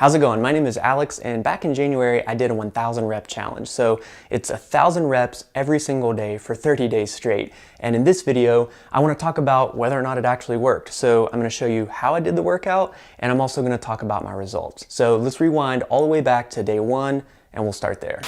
How's it going? My name is Alex, and back in January I did a 1,000 rep challenge. So it's 1,000 reps every single day for 30 days straight. And in this video, I want to talk about whether or not it actually worked. So I'm going to show you how I did the workout, and I'm also going to talk about my results. So let's rewind all the way back to day one, and we'll start there.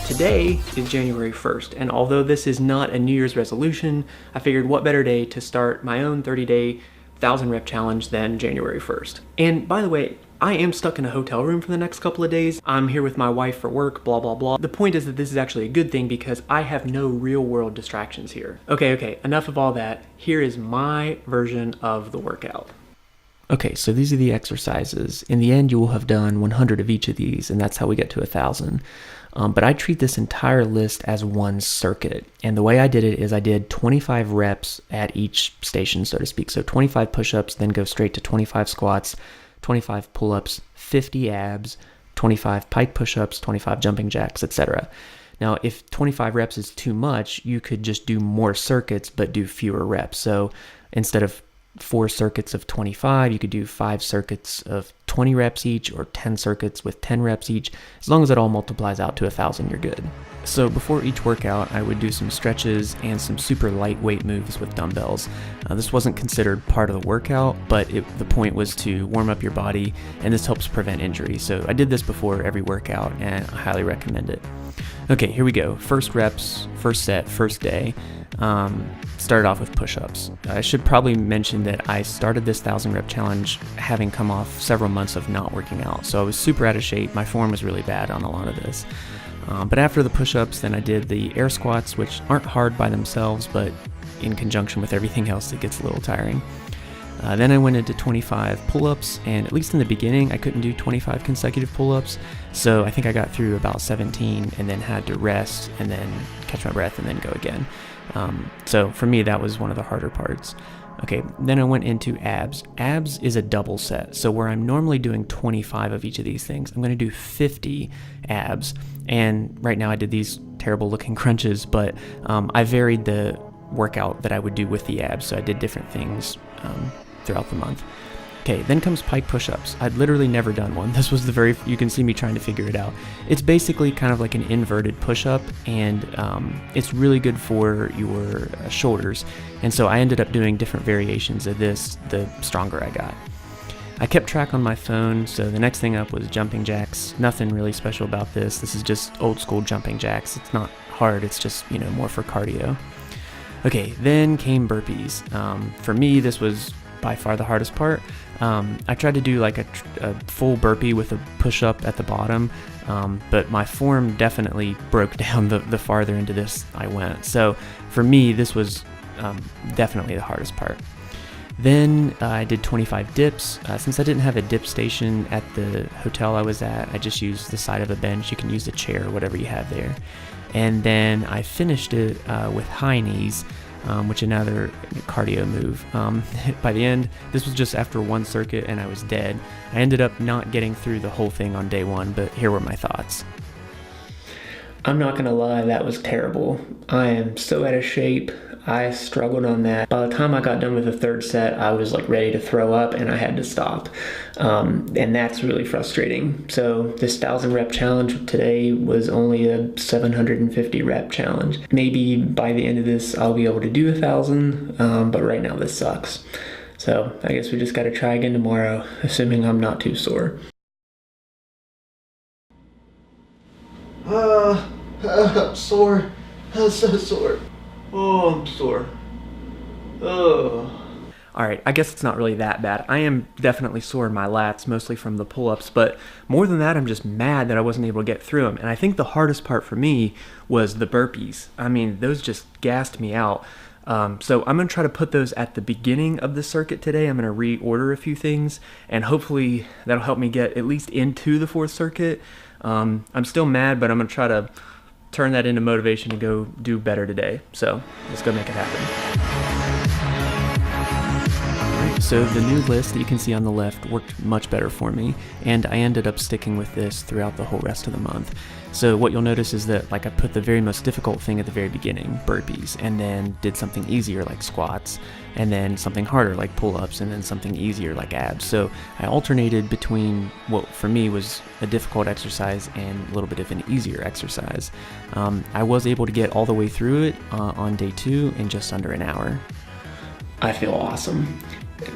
Today is January 1st, and although this is not a New Year's resolution, I figured what better day to start my own 30-day 1,000 rep challenge than January 1st. And by the way, I am stuck in a hotel room for the next couple of days. I'm here with my wife for work, blah, blah, blah. The point is that this is actually a good thing because I have no real world distractions here. Okay, enough of all that. Here is my version of the workout. Okay, so these are the exercises. In the end, you will have done 100 of each of these, and that's how we get to 1,000. But I treat this entire list as one circuit. And the way I did it is I did 25 reps at each station, so to speak. So 25 push-ups, then go straight to 25 squats, 25 pull-ups, 50 abs, 25 pike push-ups, 25 jumping jacks, etc. Now, if 25 reps is too much, you could just do more circuits, but do fewer reps. So instead of 4 circuits of 25, you could do 5 circuits of 20 reps each, or 10 circuits with 10 reps each. As long as it all multiplies out to 1,000, you're good. So before each workout, I would do some stretches and some super lightweight moves with dumbbells. This wasn't considered part of the workout, but the point was to warm up your body, and this helps prevent injury. So I did this before every workout, and I highly recommend it. Okay, here we go. First reps, first set, first day. Started off with push-ups. I should probably mention that I started this 1,000 rep challenge having come off several months of not working out. So I was super out of shape. My form was really bad on a lot of this. But after the push-ups, then I did the air squats, which aren't hard by themselves, but in conjunction with everything else, it gets a little tiring. Then I went into 25 pull-ups, and at least in the beginning, I couldn't do 25 consecutive pull-ups. So I think I got through about 17 and then had to rest and then catch my breath and then go again. So for me, that was one of the harder parts. Okay, then I went into abs. Abs is a double set. So where I'm normally doing 25 of each of these things, I'm going to do 50 abs. And right now I did these terrible looking crunches, but I varied the workout that I would do with the abs. So I did different things throughout the month. Okay, then comes pike push-ups. I'd literally never done one. This was you can see me trying to figure it out. It's basically kind of like an inverted push-up, and it's really good for your shoulders. And so I ended up doing different variations of this the stronger I got. I kept track on my phone, so the next thing up was jumping jacks. Nothing really special about this. This is just old school jumping jacks. It's not hard, it's just, more for cardio. Okay, then came burpees. For me, this was by far the hardest part. I tried to do like a full burpee with a push-up at the bottom, but my form definitely broke down the farther into this I went. So for me, this was definitely the hardest part. Then I did 25 dips. Since I didn't have a dip station at the hotel I was at, I just used the side of a bench. You can use a chair or whatever you have there. And then I finished it with high knees, which is another cardio move. By the end, this was just after one circuit and I was dead. I ended up not getting through the whole thing on day one, but here were my thoughts. I'm not gonna lie, that was terrible. I am so out of shape. I struggled on that. By the time I got done with the third set, I was like ready to throw up and I had to stop. And that's really frustrating. So this 1,000 rep challenge today was only a 750 rep challenge. Maybe by the end of this, I'll be able to do 1,000, but right now this sucks. So I guess we just gotta try again tomorrow, assuming I'm not too sore. I'm sore. I'm so sore. Oh, I'm sore. Oh. Alright, I guess it's not really that bad. I am definitely sore in my lats, mostly from the pull-ups, but more than that, I'm just mad that I wasn't able to get through them. And I think the hardest part for me was the burpees. I mean, those just gassed me out. So I'm going to try to put those at the beginning of the circuit today. I'm going to reorder a few things, and hopefully that'll help me get at least into the 4th circuit. I'm still mad, but I'm going to try to turn that into motivation to go do better today. So let's go make it happen. So the new list that you can see on the left worked much better for me, and I ended up sticking with this throughout the whole rest of the month. So what you'll notice is that I put the very most difficult thing at the very beginning, burpees, and then did something easier like squats, and then something harder like pull-ups, and then something easier like abs. So I alternated between what for me was a difficult exercise and a little bit of an easier exercise. I was able to get all the way through it on day 2 in just under an hour. I feel awesome.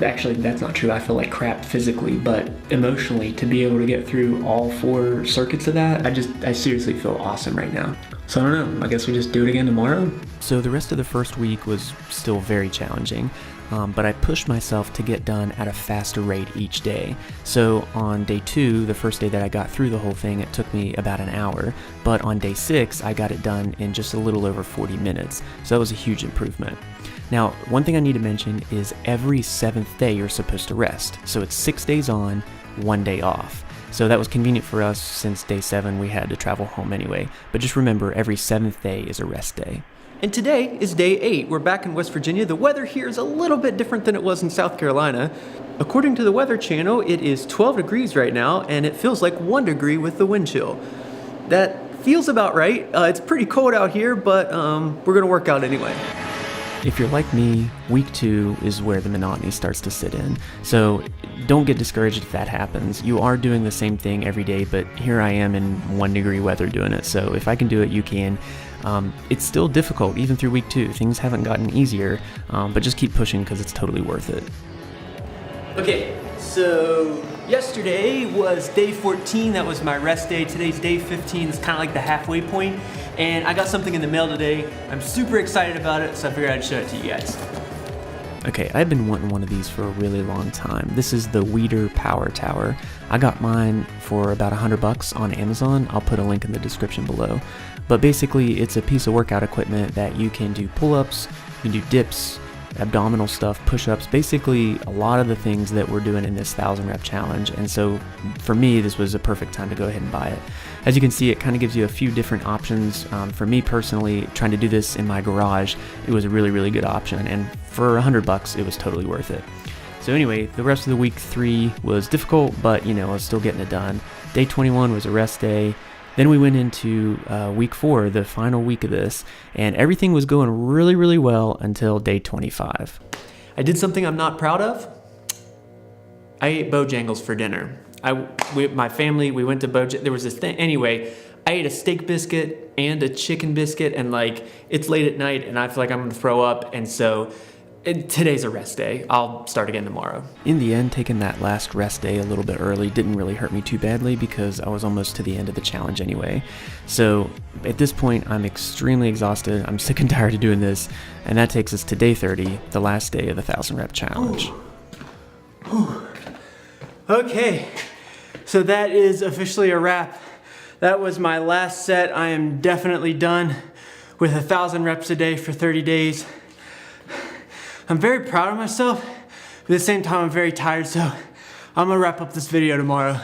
Actually, that's not true. I feel like crap physically, but emotionally, to be able to get through all 4 circuits of that, I seriously feel awesome right now. So I don't know, I guess we just do it again tomorrow? So the rest of the first week was still very challenging, but I pushed myself to get done at a faster rate each day. So on day 2, the first day that I got through the whole thing, it took me about an hour, but on day 6, I got it done in just a little over 40 minutes. So that was a huge improvement. Now, one thing I need to mention is every 7th day you're supposed to rest. So it's 6 days on, 1 day off. So that was convenient for us since day 7 we had to travel home anyway. But just remember, every 7th day is a rest day. And today is day 8. We're back in West Virginia. The weather here is a little bit different than it was in South Carolina. According to the Weather Channel, it is 12 degrees right now, and it feels like 1 degree with the wind chill. That feels about right. It's pretty cold out here, but we're gonna work out anyway. If you're like me, week 2 is where the monotony starts to sit in. So don't get discouraged if that happens. You are doing the same thing every day, but here I am in 1 degree weather doing it. So if I can do it, you can. It's still difficult, even through week 2. Things haven't gotten easier, but just keep pushing because it's totally worth it. Okay, so yesterday was day 14. That was my rest day. Today's day 15. It's kind of like the halfway point. And I got something in the mail today. I'm super excited about it, so I figured I'd show it to you guys. Okay, I've been wanting one of these for a really long time. This is the Weeder Power Tower. I got mine for about $100 on Amazon. I'll put a link in the description below. But basically, it's a piece of workout equipment that you can do pull-ups, you can do dips, abdominal stuff, push-ups, basically a lot of the things that we're doing in this 1,000 rep challenge. And so for me, this was a perfect time to go ahead and buy it. As you can see, it kind of gives you a few different options. For me personally, trying to do this in my garage, it was a really, really good option. And for $100, it was totally worth it. So anyway, the rest of the week 3 was difficult, but I was still getting it done. Day 21 was a rest day. Then we went into week 4, the final week of this, and everything was going really, really well until day 25. I did something I'm not proud of. I ate Bojangles for dinner. My family, we went to Bojangles. There was this thing. Anyway, I ate a steak biscuit and a chicken biscuit, and it's late at night, and I feel like I'm gonna throw up, and so today's a rest day. I'll start again tomorrow. In the end, taking that last rest day a little bit early didn't really hurt me too badly because I was almost to the end of the challenge anyway. So at this point, I'm extremely exhausted. I'm sick and tired of doing this. And that takes us to day 30, the last day of the 1,000 rep challenge. Okay, so that is officially a wrap. That was my last set. I am definitely done with 1,000 reps a day for 30 days. I'm very proud of myself, but at the same time I'm very tired, so I'm gonna wrap up this video tomorrow.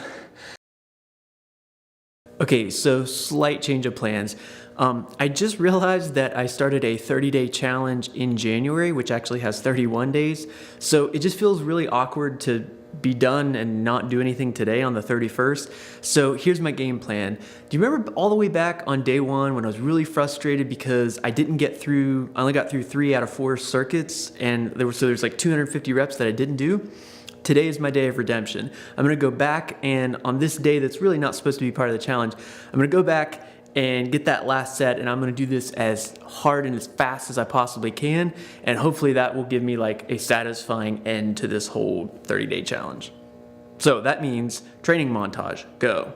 Okay, so slight change of plans. I just realized that I started a 30-day challenge in January, which actually has 31 days, so it just feels really awkward to be done and not do anything today on the 31st. So here's my game plan. Do you remember all the way back on day 1 when I was really frustrated because I only got through 3 out of 4 circuits, and there's like 250 reps that I didn't do? Today is my day of redemption. I'm gonna go back, and on this day that's really not supposed to be part of the challenge, I'm gonna go back and get that last set, and I'm gonna do this as hard and as fast as I possibly can, and hopefully that will give me a satisfying end to this whole 30-day challenge. So that means training montage, go.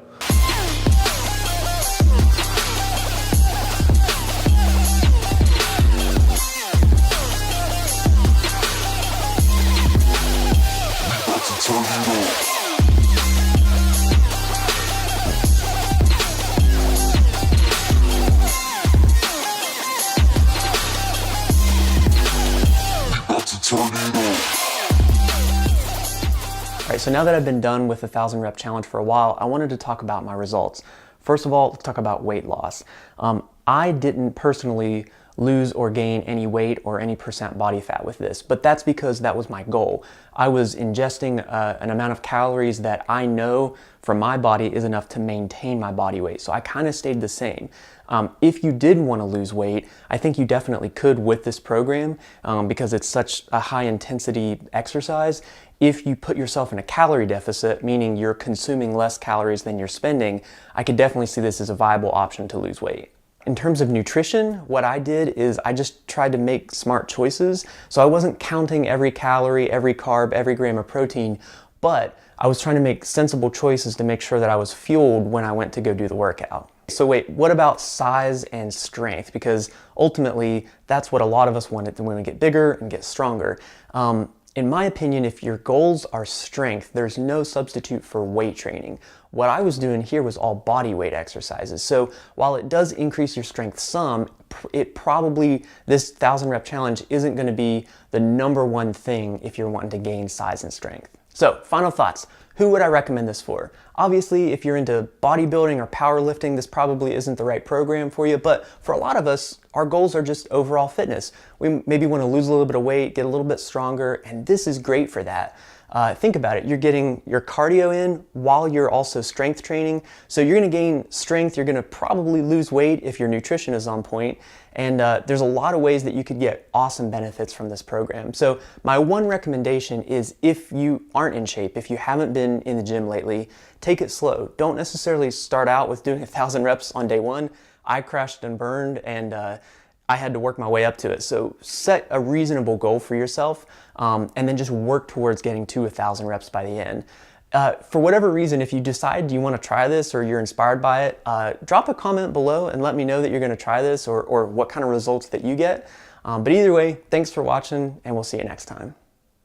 Alright, so now that I've been done with the 1,000 rep challenge for a while, I wanted to talk about my results. First of all, let's talk about weight loss. I didn't personally lose or gain any weight or any percent body fat with this, but that's because that was my goal. I was ingesting an amount of calories that I know from my body is enough to maintain my body weight. So I kind of stayed the same. If you did want to lose weight, I think you definitely could with this program because it's such a high intensity exercise. If you put yourself in a calorie deficit, meaning you're consuming less calories than you're spending, I could definitely see this as a viable option to lose weight. In terms of nutrition, what I did is I just tried to make smart choices. So I wasn't counting every calorie, every carb, every gram of protein, but I was trying to make sensible choices to make sure that I was fueled when I went to go do the workout. So wait, what about size and strength? Because ultimately, that's what a lot of us want when we get bigger and get stronger. In my opinion, if your goals are strength, there's no substitute for weight training. What I was doing here was all body weight exercises. So while it does increase your strength some, this 1,000 rep challenge isn't going to be the number one thing if you're wanting to gain size and strength. So final thoughts. Who would I recommend this for? Obviously, if you're into bodybuilding or powerlifting, this probably isn't the right program for you, but for a lot of us, our goals are just overall fitness. We maybe want to lose a little bit of weight, get a little bit stronger, and this is great for that. Think about it, you're getting your cardio in while you're also strength training. So you're gonna gain strength, you're gonna probably lose weight if your nutrition is on point. And there's a lot of ways that you could get awesome benefits from this program. So my one recommendation is if you aren't in shape, if you haven't been in the gym lately, take it slow. Don't necessarily start out with doing 1,000 reps on day one. I crashed and burned and I had to work my way up to it. So set a reasonable goal for yourself and then just work towards getting to 1,000 reps by the end. For whatever reason, if you decide you want to try this or you're inspired by it, drop a comment below and let me know that you're going to try this or what kind of results that you get. But either way, thanks for watching and we'll see you next time.